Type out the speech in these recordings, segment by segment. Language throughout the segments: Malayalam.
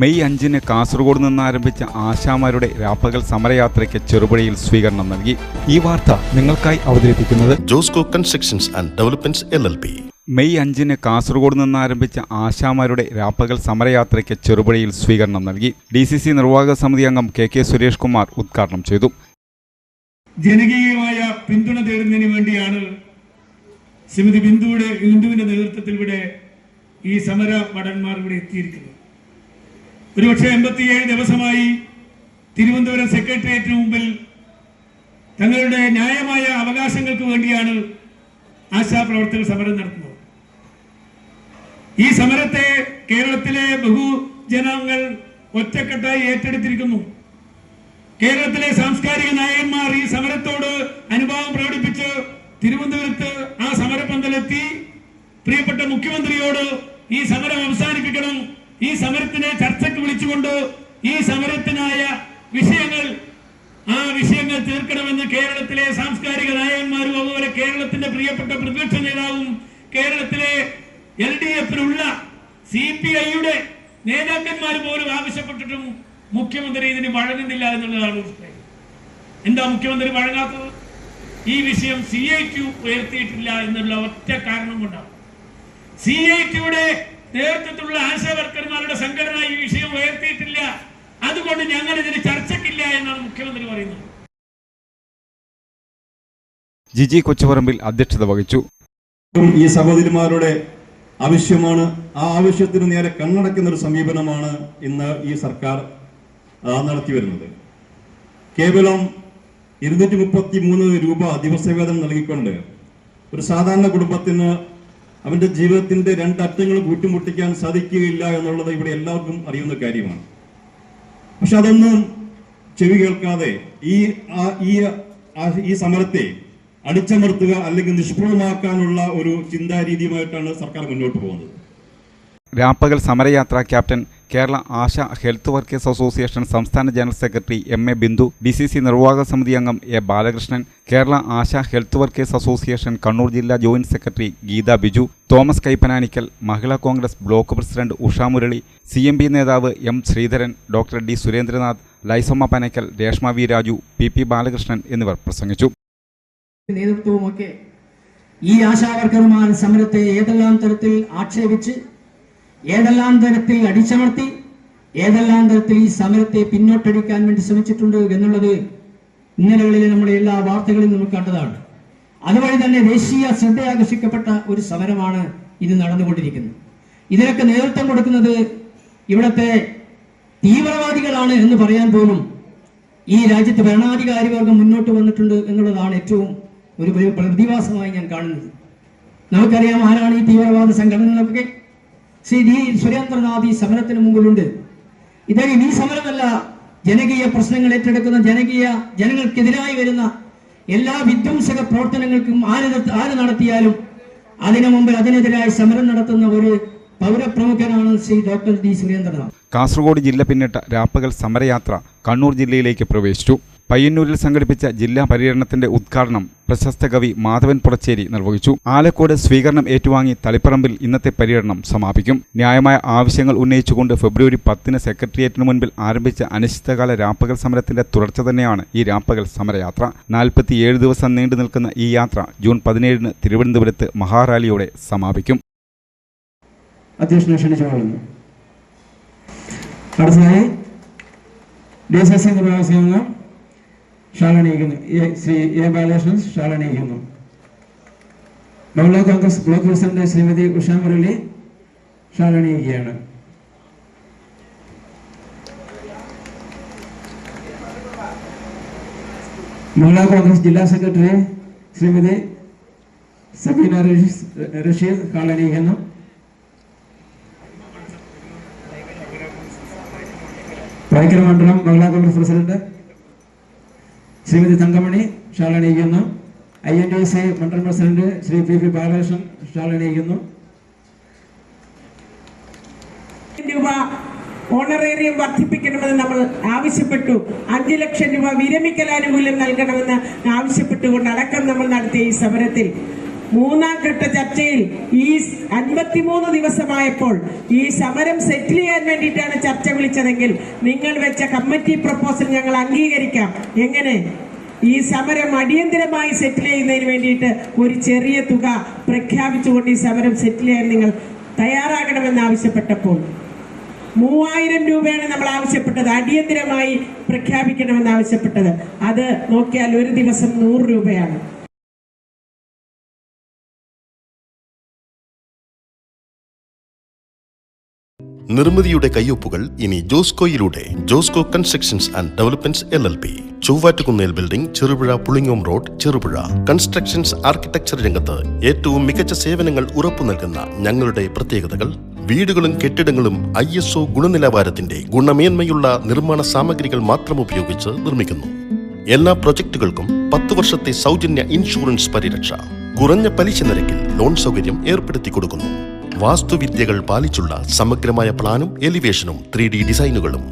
മെയ് 5-ന് കാസർഗോഡ് നിന്ന് ആരംഭിച്ച ആശാമാരുടെ രാപ്പകൽ സമരയാത്രയ്ക്ക് ചെറുപുഴയിൽ സ്വീകരണം നൽകി. ഈ വാർത്ത നിങ്ങൾക്കായി അവതരിപ്പിക്കുന്നത് Josco constructions and developments LLP. May 5-ന് കാസർഗോഡ് നിന്ന് ആരംഭിച്ച ആശാമാരുടെ രാപ്പകൽ സമരയാത്രയ്ക്ക് ചെറുപുഴയിൽ സ്വീകരണം നൽകി. DCC നിർവാഹക സമിതി അംഗം KK സുരേഷ് കുമാർ ഉദ്ഘാടനം ചെയ്തു. ജനകീയമായ പിന്തുണ തേടുന്നതിന് വേണ്ടിയാണ് ശ്രീമതി ബിന്ദുവിന്റെ നേതൃത്വത്തിൽ ഇവിടെ ഈ സമര ഭടന്മാർ ഇവിടെ എത്തിയിരിക്കുന്നത്. ഒരുപക്ഷെ 87 ദിവസമായി തിരുവനന്തപുരം സെക്രട്ടേറിയറ്റിന് മുമ്പിൽ തങ്ങളുടെ ന്യായമായ അവകാശങ്ങൾക്ക് വേണ്ടിയാണ് ആശാപ്രവർത്തകർ സമരം നടത്തുന്നത്. ഈ സമരത്തെ കേരളത്തിലെ ബഹുജനങ്ങൾ ഒറ്റക്കെട്ടായി ഏറ്റെടുത്തിരിക്കുന്നു. കേരളത്തിലെ സാംസ്കാരിക നായകന്മാർ ഈ സമരത്തോട് അനുഭാവം പ്രകടിപ്പിച്ച് തിരുവനന്തപുരത്ത് ആ സമരപന്തലെത്തി പ്രിയപ്പെട്ട മുഖ്യമന്ത്രിയോട് ഈ സമരം അവസാനിപ്പിക്കണം, ഈ സമരത്തിനെ ചർച്ചയ്ക്ക് വിളിച്ചുകൊണ്ട് ഈ സമരത്തിനായ വിഷയങ്ങൾ തീർക്കണമെന്ന് കേരളത്തിലെ സാംസ്കാരിക നായകന്മാരും അതുപോലെ കേരളത്തിന്റെ പ്രിയപ്പെട്ട പ്രതിപക്ഷ നേതാവും കേരളത്തിലെ LDF-നുള്ള CPI-യുടെ നേതാക്കന്മാർ പോലും ആവശ്യപ്പെട്ടിട്ടും മുഖ്യമന്ത്രി ഇതിന് വഴങ്ങുന്നില്ല എന്നുള്ളതാണ്. എന്താ മുഖ്യമന്ത്രി വഴങ്ങാത്തത്? ഈ വിഷയം CIT ഉയർത്തിയിട്ടില്ല എന്നുള്ള ഒറ്റ കാരണം കൊണ്ടാണ്. CIT-യുടെ നേതൃത്വത്തിലുള്ള ആശാ വർക്കർമാരുടെ സംഘടന ഈ വിഷയം ഉയർത്തിയിട്ടില്ല, അതുകൊണ്ട് ഞങ്ങൾ ഇതിന് ചർച്ചയ്ക്കില്ല എന്നാണ് മുഖ്യമന്ത്രി പറയുന്നത്. ജിജി കൊച്ചുപറമ്പിൽ അധ്യക്ഷത വഹിച്ചു. ഈ സഹോദരിമാരുടെ ആവശ്യമാണ്, ആ ആവശ്യത്തിന് നേരെ കണ്ണടക്കുന്ന ഒരു സമീപനമാണ് ഇന്ന് ഈ സർക്കാർ നടത്തി വരുന്നത്. കേവലം 233 രൂപ ദിവസവേതനം നൽകിക്കൊണ്ട് ഒരു സാധാരണ കുടുംബത്തിന് അവന്റെ ജീവിതത്തിന്റെ രണ്ടറ്റങ്ങൾ കൂട്ടിമുട്ടിക്കാൻ സാധിക്കുകയില്ല എന്നുള്ളത് ഇവിടെ എല്ലാവർക്കും അറിയുന്ന കാര്യമാണ്. പക്ഷെ അതൊന്നും ചെവി കേൾക്കാതെ ഈ സമരത്തെ അടിച്ചമർത്തുക അല്ലെങ്കിൽ നിഷ്ഫലമാക്കാനുള്ള ഒരു ചിന്താരീതിയുമായിട്ടാണ് സർക്കാർ മുന്നോട്ട് പോകുന്നത്. രാപ്പകൽ സമരയാത്ര captain Kerala Asha health workers association സംസ്ഥാന general secretary MA Bindu, DCC നിർവാഹക സമിതി അംഗം A Balakrishnan, Kerala Asha health workers association Kannur ജില്ലാ joint secretary Geetha Biju, Thomas Kaippananickal, Mahila Congress block president Usha Murali, CMB നേതാവ് M Sreedharan, doctor D Surendranath, Lisamma Panakkal, Reshma V Raju, PP Balakrishnan എന്നിവർ പ്രസംഗിച്ചു. നേതൃത്വവുമൊക്കെ ഈ ആശാവർക്കർമാർ സമരത്തെ ഏതെല്ലാം തരത്തിൽ ആക്ഷേപിച്ച്, ഏതെല്ലാം തരത്തിൽ അടിച്ചമർത്തി, ഏതെല്ലാം തരത്തിൽ ഈ സമരത്തെ പിന്നോട്ടടിക്കാൻ വേണ്ടി ശ്രമിച്ചിട്ടുണ്ട് എന്നുള്ളത് ഇന്നലകളിലെ നമ്മുടെ എല്ലാ വാർത്തകളിലും നമുക്ക് കണ്ടതാണ്. അതുവഴി തന്നെ ദേശീയ ശ്രദ്ധയാകർഷിക്കപ്പെട്ട ഒരു സമരമാണ് ഇത് നടന്നുകൊണ്ടിരിക്കുന്നത്. ഇതിനൊക്കെ നേതൃത്വം കൊടുക്കുന്നത് ഇവിടത്തെ തീവ്രവാദികളാണ് എന്ന് പറയാൻ പോലും ഈ രാജ്യത്തെ ഭരണാധികാരി വർഗം മുന്നോട്ട് വന്നിട്ടുണ്ട് എന്നുള്ളതാണ് ഏറ്റവും ഒരു പ്രതിഭാസമായി ഞാൻ കാണുന്നത്. നമുക്കറിയാം ആരാണ് ഈ തീവ്രവാദ സംഘടനകളൊക്കെ. ശ്രീ D സുരേന്ദ്രനാഥ് ഈ സമരത്തിന് മുമ്പിലുണ്ട്. ഈ സമരമല്ല, ജനകീയ പ്രശ്നങ്ങൾ ഏറ്റെടുക്കുന്ന ജനങ്ങൾക്കെതിരായി വരുന്ന എല്ലാ വിധ്വംസക പ്രവർത്തനങ്ങൾക്കും ആര് നടത്തിയാലും അതിനു മുമ്പിൽ അതിനെതിരായി സമരം നടത്തുന്ന ഒരു പൗരപ്രമുഖനാണ് ശ്രീ ഡോക്ടർ D സുരേന്ദ്രനാഥ്. കാസർഗോഡ് ജില്ല പിന്നിട്ട രാപ്പകൽ സമരയാത്ര കണ്ണൂർ ജില്ലയിലേക്ക് പ്രവേശിച്ചു. പയ്യന്നൂരിൽ സംഘടിപ്പിച്ച ജില്ലാ പര്യടനത്തിന്റെ ഉദ്ഘാടനം പ്രശസ്ത കവി മാധവൻ പുറച്ചേരി നിർവഹിച്ചു. ആലക്കോട് സ്വീകരണം ഏറ്റുവാങ്ങി തളിപ്പറമ്പിൽ ഇന്നത്തെ പര്യടനം സമാപിക്കും. ന്യായമായ ആവശ്യങ്ങൾ ഉന്നയിച്ചുകൊണ്ട് ഫെബ്രുവരി 10-ന് സെക്രട്ടേറിയറ്റിന് മുൻപിൽ ആരംഭിച്ച അനിശ്ചിതകാല രാപ്പകൽ സമരത്തിന്റെ തുടർച്ച തന്നെയാണ് ഈ രാപ്പകൽ സമരയാത്ര. 47 ദിവസം നീണ്ടു നിൽക്കുന്ന ഈ യാത്ര ജൂൺ 17-ന് തിരുവനന്തപുരത്ത് മഹാറാലിയോടെ സമാപിക്കും. ശ്രീ A ബാലകൃഷ്ണൻ ഷാളണിയിക്കുന്നു. മഹിളാ കോൺഗ്രസ് ബ്ലോക്ക് പ്രസിഡന്റ് ശ്രീമതി ഉഷ മുരളി ഷാളണിയിക്കുകയാണ്. മഹിളാ കോൺഗ്രസ് ജില്ലാ സെക്രട്ടറി ശ്രീമതി സബീന റഷീദ് ഷാളണിയിക്കുന്നു. വൈക്കര മണ്ഡലം മഹിളാ കോൺഗ്രസ് പ്രസിഡന്റ് ശ്രീമതി തങ്കമണി ഷാളണിയിക്കുന്നു. INDC മണ്ഡലം പ്രസിഡന്റ് ശ്രീ PP ബാലകൃഷ്ണൻ ഷാളണിയിക്കുന്നു. രൂപ ഓണറേറിയം വർദ്ധിപ്പിക്കണമെന്ന് നമ്മൾ ആവശ്യപ്പെട്ടു. 5 ലക്ഷം രൂപ വിരമിക്കൽ ആനുകൂല്യം നൽകണമെന്ന് ആവശ്യപ്പെട്ടുകൊണ്ട് അടക്കം നമ്മൾ നടത്തിയ ഈ സമരത്തിൽ 3ാം ഘട്ട ചർച്ചയിൽ ഈ 53 ദിവസമായപ്പോൾ ഈ സമരം സെറ്റിൽ ചെയ്യാൻ വേണ്ടിയിട്ടാണ് ചർച്ച വിളിച്ചതെങ്കിൽ നിങ്ങൾ വെച്ച കമ്മിറ്റി പ്രപ്പോസൽ ഞങ്ങൾ അംഗീകരിക്കാം. എങ്ങനെ? ഈ സമരം അടിയന്തരമായി സെറ്റിൽ ചെയ്യുന്നതിന് വേണ്ടിയിട്ട് ഒരു ചെറിയ തുക പ്രഖ്യാപിച്ചുകൊണ്ട് ഈ സമരം സെറ്റിൽ ചെയ്യാൻ നിങ്ങൾ തയ്യാറാകണമെന്ന് ആവശ്യപ്പെട്ടപ്പോൾ 3000 രൂപയാണ് നമ്മൾ ആവശ്യപ്പെട്ടത്. അടിയന്തരമായി പ്രഖ്യാപിക്കണമെന്ന് ആവശ്യപ്പെട്ടത്. അത് നോക്കിയാൽ ഒരു ദിവസം 100 രൂപയാണ്. നിർമ്മിതിയുടെ കയ്യൊപ്പുകൾ ഇനി ജോസ്കോയിലൂടെ. Josco constructions and developments LLP, Chovvattukunnel building, Cherupuzha Pulingome road, Cherupuzha. Constructions architecture രംഗത്ത് ഏറ്റവും മികച്ച സേവനങ്ങൾ ഉറപ്പു നൽകുന്ന ഞങ്ങളുടെ പ്രത്യേകതകൾ: വീടുകളും കെട്ടിടങ്ങളും ISO ഗുണനിലവാരത്തിന്റെ ഗുണമേന്മയുള്ള നിർമ്മാണ സാമഗ്രികൾ മാത്രം ഉപയോഗിച്ച് നിർമ്മിക്കുന്നു. എല്ലാ പ്രൊജക്ടുകൾക്കും 10 വർഷത്തെ സൗജന്യ ഇൻഷുറൻസ് പരിരക്ഷ. കുറഞ്ഞ പലിശ നിരക്കിൽ ലോൺ സൗകര്യം ഏർപ്പെടുത്തി കൊടുക്കുന്നു. വാസ്തുവിദ്യകൾ പാലിച്ചുള്ള സമഗ്രമായ പ്ലാനും എലിവേഷനും 3D ഡിസൈനുകളും.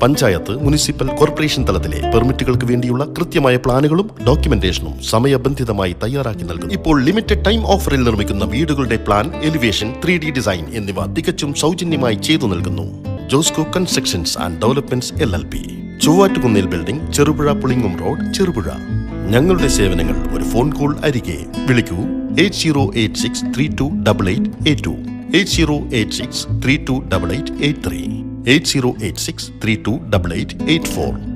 പഞ്ചായത്ത്, മുനിസിപ്പൽ, കോർപ്പറേഷൻ തലത്തിലെ പെർമിറ്റുകൾക്ക് വേണ്ടിയുള്ള കൃത്യമായ പ്ലാനുകളും ഡോക്യുമെന്റേഷനും സമയബന്ധിതമായി തയ്യാറാക്കി നൽകുന്നു. ഇപ്പോൾ ലിമിറ്റഡ് ടൈം ഓഫറിൽ നിർമ്മിക്കുന്ന വീടുകളുടെ പ്ലാൻ, എലിവേഷൻ, 3D ഡിസൈൻ എന്നിവ തികച്ചും സൗജന്യമായി ചെയ്തു നൽകുന്നു. Josco constructions and developments LLP, Chovvattukunnel building, Cherupuzha Pulingome road, Cherupuzha. ഞങ്ങളുടെ സേവനങ്ങൾ ഒരു ഫോൺ കോൾ അരികെ. വിളിക്കൂ 8086328882, 8086328883, 8086328884.